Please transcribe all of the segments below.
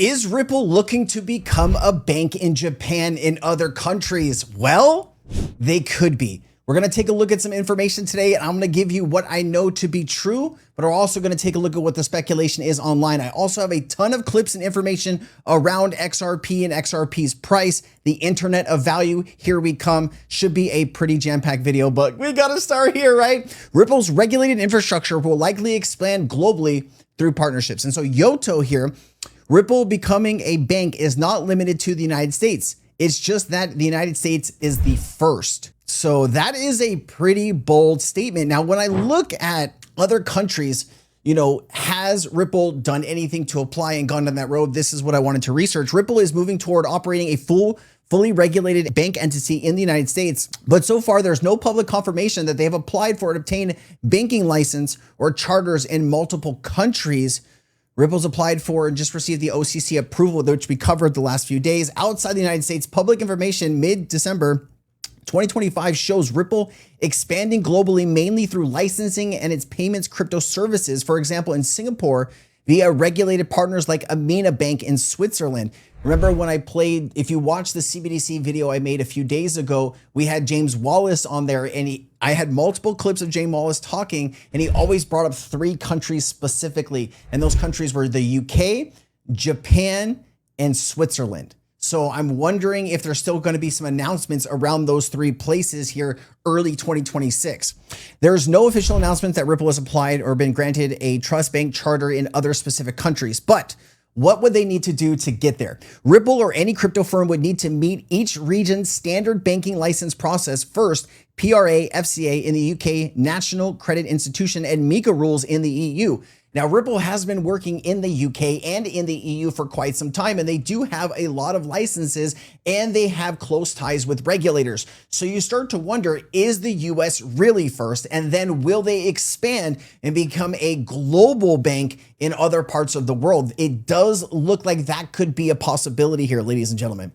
Is Ripple looking to become a bank in Japan and other countries? Well, they could be. We're going to take a look at some information today, and I'm going to give you what I know to be true, but we're also going to take a look at what the speculation is online. I also have a ton of clips and information around XRP and XRP's price, the internet of value. Here we come. Should be a pretty jam-packed video, but we got to start here, right? Ripple's regulated infrastructure will likely expand globally through partnerships. And so Yoto here, Ripple becoming a bank is not limited to the United States. It's just that the United States is the first. So that is a pretty bold statement. Now, when I look at other countries, has Ripple done anything to apply and gone down that road? This is what I wanted to research. Ripple is moving toward operating a fully regulated bank entity in the United States. But so far, there's no public confirmation that they have applied for and obtained banking license or charters in multiple countries. Ripple's applied for and just received the OCC approval, which we covered the last few days. Outside the United States, public information mid-December 2025 shows Ripple expanding globally, mainly through licensing and its payments crypto services. For example, in Singapore, via regulated partners like Amina Bank in Switzerland. Remember when I played, if you watch the CBDC video I made a few days ago, we had James Wallace on there, and I had multiple clips of James Wallace talking, and he always brought up 3 countries specifically. And those countries were the UK, Japan, and Switzerland. So I'm wondering if there's still going to be some announcements around those 3 places here early 2026. There's no official announcement that Ripple has applied or been granted a trust bank charter in other specific countries, but what would they need to do to get there? Ripple or any crypto firm would need to meet each region's standard banking license process first, PRA, FCA in the UK, National Credit Institution, and MiCA rules in the EU. Now, Ripple has been working in the UK and in the EU for quite some time, and they do have a lot of licenses and they have close ties with regulators. So you start to wonder, is the US really first? And then will they expand and become a global bank in other parts of the world? It does look like that could be a possibility here, ladies and gentlemen.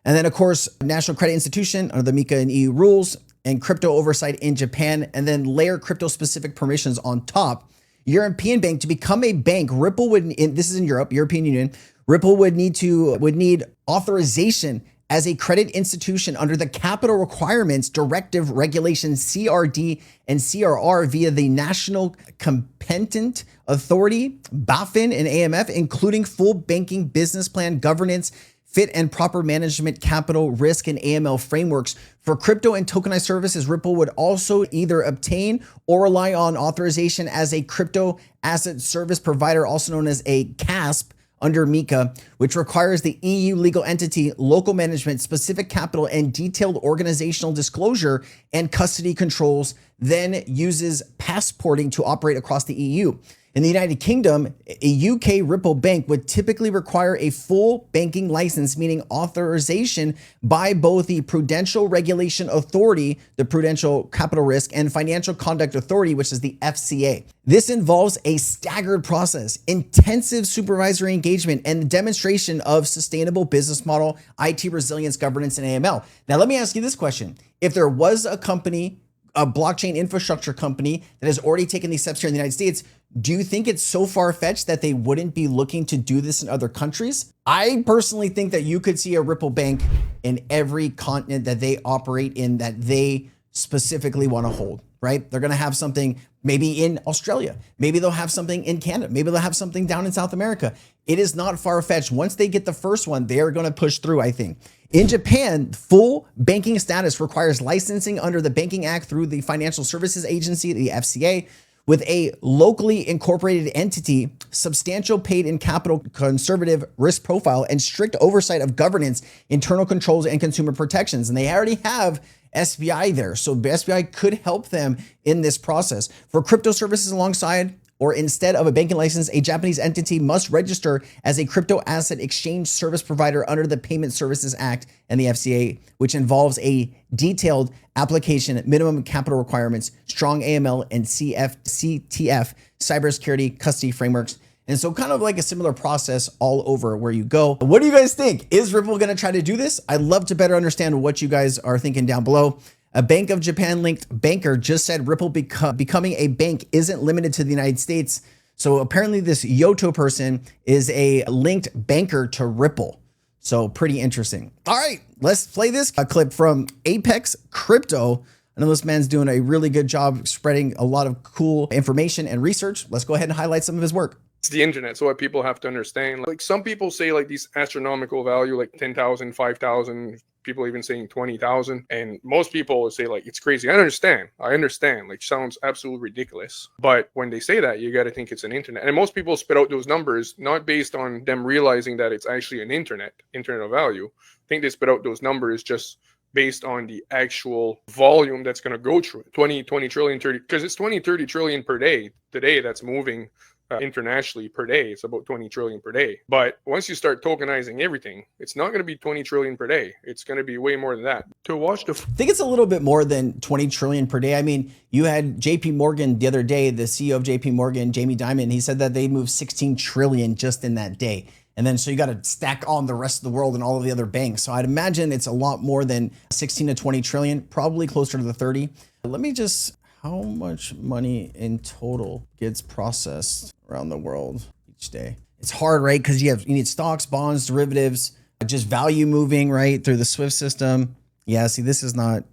And then, of course, National Credit Institution under the MiCA and EU rules, and crypto oversight in Japan, and then layer crypto-specific permissions on top. European bank, to become a bank, Ripple would, this is in Europe, European Union, Ripple would need authorization as a credit institution under the Capital Requirements Directive Regulation CRD and CRR via the National Competent Authority, BaFin and AMF, including full banking business plan, governance, fit and proper management, capital, risk, and AML frameworks. For crypto and tokenized services, Ripple would also either obtain or rely on authorization as a crypto asset service provider, also known as a CASP, under MiCA, which requires the EU legal entity, local management, specific capital, and detailed organizational disclosure and custody controls, then uses passporting to operate across the EU. In the United Kingdom, a UK Ripple bank would typically require a full banking license, meaning authorization by both the Prudential Regulation Authority, the Prudential Capital Risk, and Financial Conduct Authority, which is the FCA. This involves a staggered process, intensive supervisory engagement, and demonstration of sustainable business model, IT resilience, governance, and AML. Now, let me ask you this question. If there was a company, a blockchain infrastructure company that has already taken these steps here in the United States, do you think it's so far-fetched that they wouldn't be looking to do this in other countries? I personally think that you could see a Ripple bank in every continent that they operate in that they specifically want to hold, right? They're going to have something maybe in Australia. Maybe they'll have something in Canada. Maybe they'll have something down in South America. It is not far-fetched. Once they get the first one, they're going to push through, I think. In Japan, full banking status requires licensing under the Banking Act through the Financial Services Agency, the FCA, with a locally incorporated entity, substantial paid-in capital, conservative risk profile, and strict oversight of governance, internal controls, and consumer protections. And they already have SBI there. So SBI could help them in this process. For crypto services alongside or instead of a banking license, a Japanese entity must register as a crypto asset exchange service provider under the Payment Services Act and the FCA, which involves a detailed application, minimum capital requirements, strong AML and CTF, cybersecurity, custody frameworks. And so kind of like a similar process all over where you go. What do you guys think? Is Ripple going to try to do this? I'd love to better understand what you guys are thinking down below. A Bank of Japan linked banker just said Ripple becoming a bank isn't limited to the United States. So apparently this Yoto person is a linked banker to Ripple. So pretty interesting. All right, let's play this clip from Apex Crypto. I know this man's doing a really good job spreading a lot of cool information and research. Let's go ahead and highlight some of his work. It's the internet. So what people have to understand, like some people say like these astronomical value, like 10,000, 5,000, people even saying 20,000. And most people say like, it's crazy. I understand. Like sounds absolutely ridiculous. But when they say that, you got to think it's an internet. And most people spit out those numbers, not based on them realizing that it's actually an internet of value. I think they spit out those numbers just based on the actual volume that's going to go through it. 20 trillion, 30, because it's 20-30 trillion per day today that's moving internationally per day. It's about 20 trillion per day. But once you start tokenizing everything, it's not going to be 20 trillion per day. It's going to be way more than that. To watch the... I think it's a little bit more than 20 trillion per day. I mean, you had JP Morgan the other day, the CEO of JP Morgan, Jamie Dimon, he said that they moved 16 trillion just in that day. And then so you got to stack on the rest of the world and all of the other banks. So I'd imagine it's a lot more than 16 to 20 trillion, probably closer to the 30. Let me just, how much money in total gets processed around the world each day? It's hard, right? Because you need stocks, bonds, derivatives, just value moving, right, through the SWIFT system. Yeah, see, this is not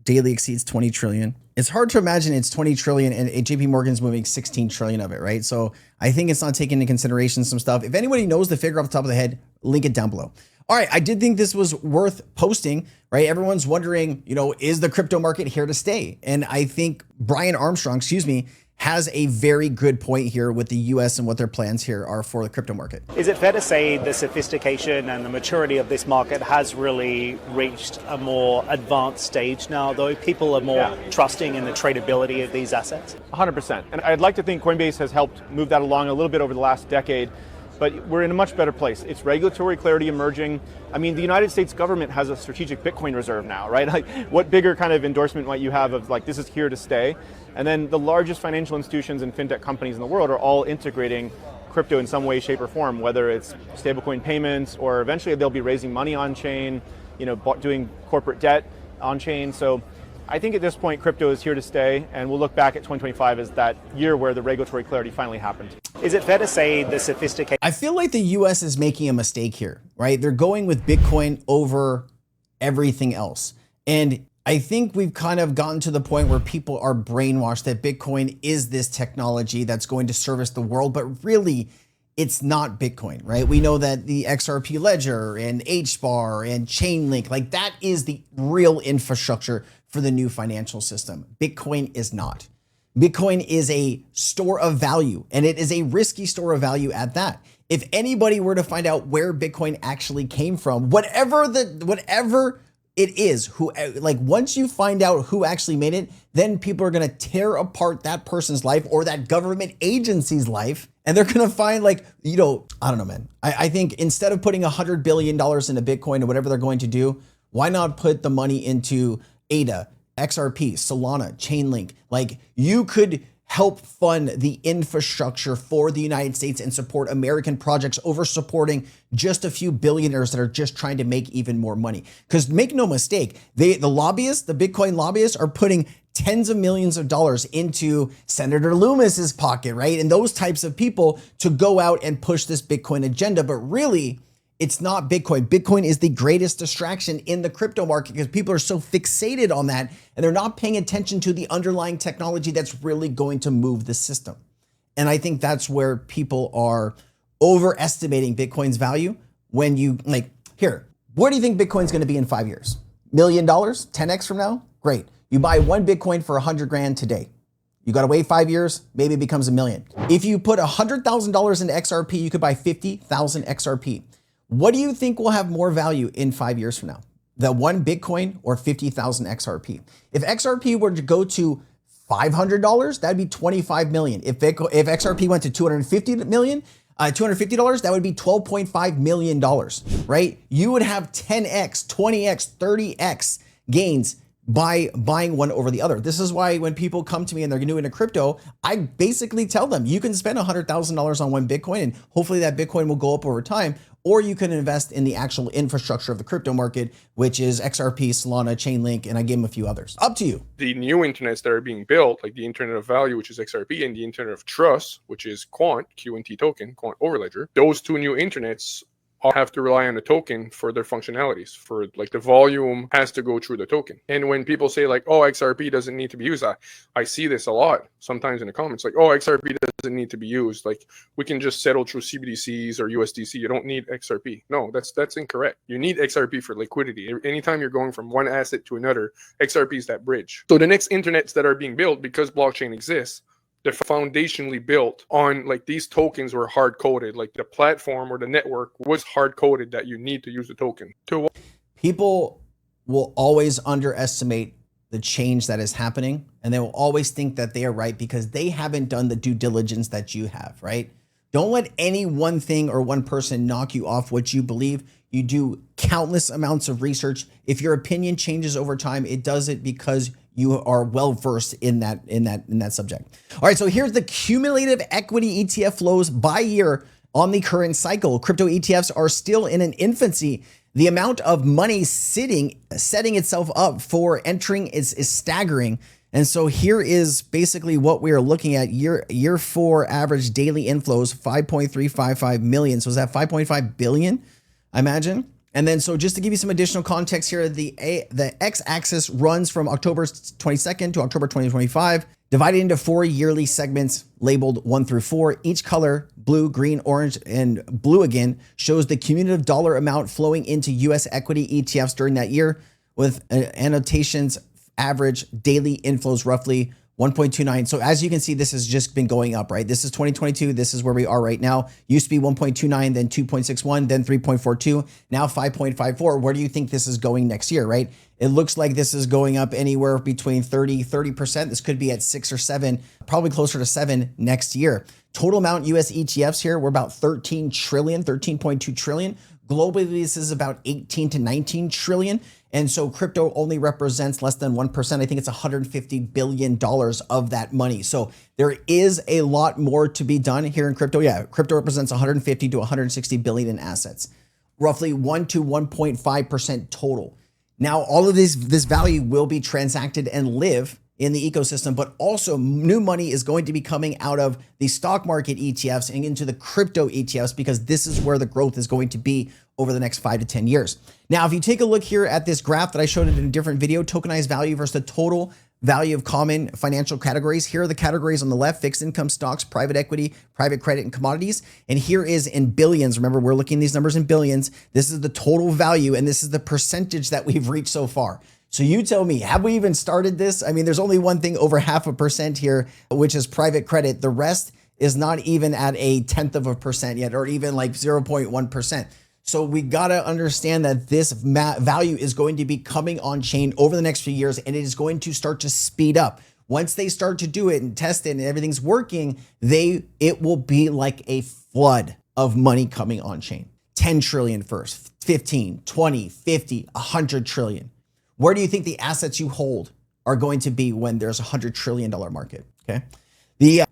daily exceeds 20 trillion. It's hard to imagine it's 20 trillion and JP Morgan's moving 16 trillion of it, right? So I think it's not taking into consideration some stuff. If anybody knows the figure off the top of the head, link it down below. All right, I did think this was worth posting, right? Everyone's wondering, is the crypto market here to stay? And I think Brian Armstrong, has a very good point here with the US and what their plans here are for the crypto market. Is it fair to say the sophistication and the maturity of this market has really reached a more advanced stage now, though? People are more trusting in the tradability of these assets? 100%. And I'd like to think Coinbase has helped move that along a little bit over the last decade. But we're in a much better place. It's regulatory clarity emerging. I mean, the United States government has a strategic Bitcoin reserve now, right? Like, what bigger kind of endorsement might you have of like, this is here to stay? And then the largest financial institutions and fintech companies in the world are all integrating crypto in some way, shape, or form, whether it's stablecoin payments or eventually they'll be raising money on chain, doing corporate debt on chain. So I think at this point, crypto is here to stay, and we'll look back at 2025 as that year where the regulatory clarity finally happened. Is it fair to say the sophistication? I feel like the US is making a mistake here, right? They're going with Bitcoin over everything else. And I think we've kind of gotten to the point where people are brainwashed that Bitcoin is this technology that's going to service the world, but really it's not Bitcoin, right? We know that the XRP ledger and HBAR and Chainlink, like that is the real infrastructure for the new financial system. Bitcoin is not. Bitcoin is a store of value, and it is a risky store of value at that. If anybody were to find out where Bitcoin actually came from, whatever it is, once you find out who actually made it, then people are going to tear apart that person's life or that government agency's life. And they're going to find I don't know, man. I think instead of putting $100 billion into Bitcoin or whatever they're going to do, why not put the money into ADA, XRP, Solana, Chainlink? Like, you could help fund the infrastructure for the United States and support American projects over supporting just a few billionaires that are just trying to make even more money. Because make no mistake, the Bitcoin lobbyists are putting tens of millions of dollars into Senator Loomis's pocket, right? And those types of people to go out and push this Bitcoin agenda. But really, it's not Bitcoin. Bitcoin is the greatest distraction in the crypto market because people are so fixated on that and they're not paying attention to the underlying technology that's really going to move the system. And I think that's where people are overestimating Bitcoin's value when you where do you think Bitcoin's going to be in 5 years? $1 million, 10x from now? Great. You buy one Bitcoin for 100 grand today. You got to wait 5 years, maybe it becomes $1 million. If you put $100,000 into XRP, you could buy 50,000 XRP. What do you think will have more value in 5 years from now? The one Bitcoin or 50,000 XRP? If XRP were to go to $500, that'd be 25 million. If XRP went to $250 million, $250, that would be $12.5 million, right? You would have 10x, 20x, 30x gains by buying one over the other. This is why when people come to me and they're new into crypto, I basically tell them you can spend $100,000 on one Bitcoin and hopefully that Bitcoin will go up over time. or you can invest in the actual infrastructure of the crypto market, which is XRP, Solana, Chainlink, and I gave them a few others. Up to you. The new internets that are being built, like the Internet of Value, which is XRP, and the Internet of Trust, which is Quant, QNT token, Quant Overledger, those two new internets all have to rely on the token for their functionalities. For like the volume has to go through the token. And when people say like, oh, XRP doesn't need to be used, I see this a lot sometimes in the comments, like, oh, XRP doesn't need to be used. Like we can just settle through CBDCs or USDC. You don't need XRP. No, that's incorrect. You need XRP for liquidity. Anytime you're going from one asset to another, XRP is that bridge. So the next internets that are being built, because blockchain exists, they're foundationally built on like these tokens were hard coded, like the platform or the network was hard coded that you need to use the token. People will always underestimate the change that is happening, and they will always think that they are right because they haven't done the due diligence that you have, right? Don't let any one thing or one person knock you off what you believe. You do countless amounts of research. If your opinion changes over time, it does it because you are well versed in that subject. All right, so here's the cumulative equity ETF flows by year on the current cycle. Crypto ETFs are still in an infancy. The amount of money setting itself up for entering is staggering. And so here is basically what we are looking at. Year 4 average daily inflows, 5.355 million. So is that 5.5 billion, I imagine? And then, so just to give you some additional context here, the x-axis runs from October 22nd to October 2025, divided into 4 yearly segments labeled 1 through 4. Each color, blue, green, orange, and blue again, shows the cumulative dollar amount flowing into US equity ETFs during that year, with annotations average daily inflows roughly 1.29. So as you can see, this has just been going up, right? This is 2022. This is where we are right now. Used to be 1.29, then 2.61, then 3.42, now 5.54. Where do you think this is going next year, right? It looks like this is going up anywhere between 30%. This could be at 6 or 7, probably closer to 7 next year. Total amount US ETFs here, we're about 13 trillion, 13.2 trillion. Globally, this is about 18 to 19 trillion. And so crypto only represents less than 1%. I think it's $150 billion of that money. So there is a lot more to be done here in crypto. Yeah, crypto represents 150 to 160 billion in assets, roughly 1 to 1.5% total. Now, all of this value will be transacted and live in the ecosystem, but also new money is going to be coming out of the stock market ETFs and into the crypto ETFs, because this is where the growth is going to be over the next 5 to 10 years. Now, if you take a look here at this graph that I showed in a different video, tokenized value versus the total value of common financial categories. Here are the categories on the left: fixed income, stocks, private equity, private credit, and commodities. And here is in billions. Remember, we're looking at these numbers in billions. This is the total value, and this is the percentage that we've reached so far. So you tell me, have we even started this? I mean, there's only one thing over 0.5% here, which is private credit. The rest is not even at 0.1% yet, or even like 0.1%. So we got to understand that this value is going to be coming on chain over the next few years, and it is going to start to speed up. Once they start to do it and test it and everything's working, it will be like a flood of money coming on chain. 10 trillion first, 15, 20, 50, 100 trillion. Where do you think the assets you hold are going to be when there's $100 trillion market? Okay. The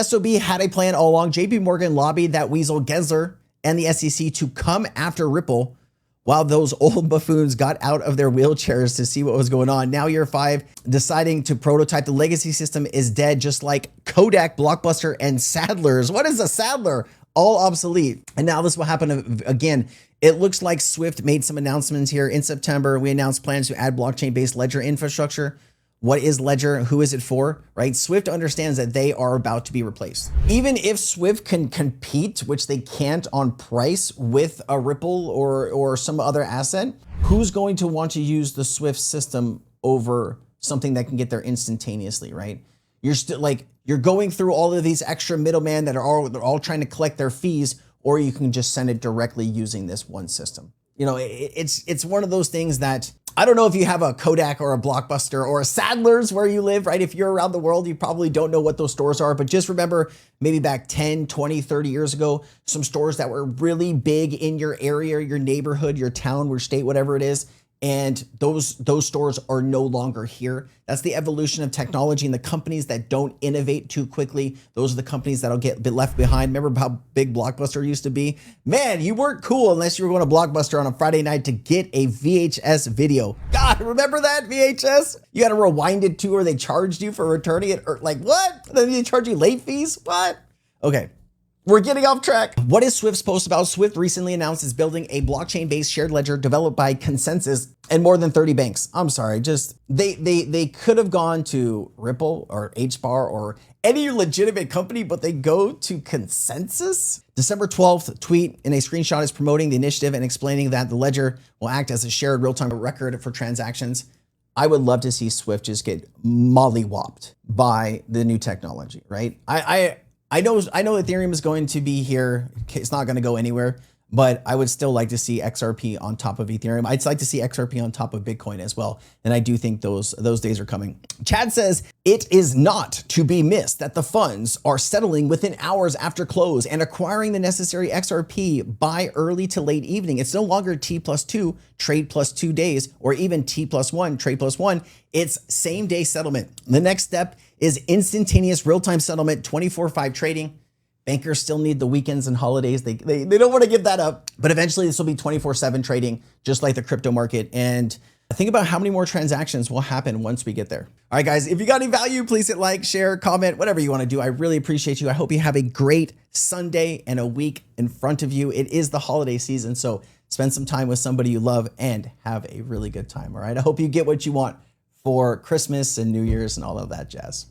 SOB had a plan all along. JP Morgan lobbied that weasel Gensler and the SEC to come after Ripple while those old buffoons got out of their wheelchairs to see what was going on. Now year 5, deciding to prototype the legacy system is dead, just like Kodak, Blockbuster, and Sadler's. What is a Sadler? All obsolete. And now this will happen again. It looks like Swift made some announcements here in September. We announced plans to add blockchain-based ledger infrastructure. What is Ledger? Who is it for? Right? Swift understands that they are about to be replaced. Even if Swift can compete, which they can't on price, with a Ripple or some other asset, who's going to want to use the Swift system over something that can get there instantaneously, right? You're still like, you're going through all of these extra middlemen that are all trying to collect their fees, or you can just send it directly using this one system. You know, it's one of those things that, I don't know if you have a Kodak or a Blockbuster or a Sadler's where you live, right? If you're around the world, you probably don't know what those stores are, but just remember maybe back 10, 20, 30 years ago, some stores that were really big in your area, your neighborhood, your town, your state, whatever it is. and those stores are no longer here. That's the evolution of technology, and the companies that don't innovate too quickly, those are the companies that'll get left behind. Remember how big Blockbuster used to be? Man, you weren't cool unless you were going to Blockbuster on a Friday night to get a VHS video. God, remember that VHS? You had to rewind it to, or they charged you for returning it, or like what? Then they charge you late fees? What? Okay. We're getting off track. What is Swift's post about? Swift recently announced it's building a blockchain-based shared ledger developed by Consensus and more than 30 banks. I'm sorry, just they could have gone to Ripple or HBAR or any legitimate company, but they go to Consensus? December 12th tweet in a screenshot is promoting the initiative and explaining that the ledger will act as a shared real-time record for transactions. I would love to see Swift just get mollywopped by the new technology, right? I know Ethereum is going to be here. It's not going to go anywhere, but I would still like to see XRP on top of Ethereum. I'd like to see XRP on top of Bitcoin as well. And I do think those days are coming. Chad says, it is not to be missed that the funds are settling within hours after close and acquiring the necessary XRP by early to late evening. It's no longer T+2, trade plus 2 days, or even T+1, trade plus 1. It's same day settlement. The next step is instantaneous real-time settlement, 24/5 trading. Bankers still need the weekends and holidays. They don't want to give that up, but eventually this will be 24/7 trading, just like the crypto market. And think about how many more transactions will happen once we get there. All right, guys, if you got any value, please hit like, share, comment, whatever you want to do. I really appreciate you. I hope you have a great Sunday and a week in front of you. It is the holiday season, so spend some time with somebody you love and have a really good time. All right, I hope you get what you want for Christmas and New Year's and all of that jazz.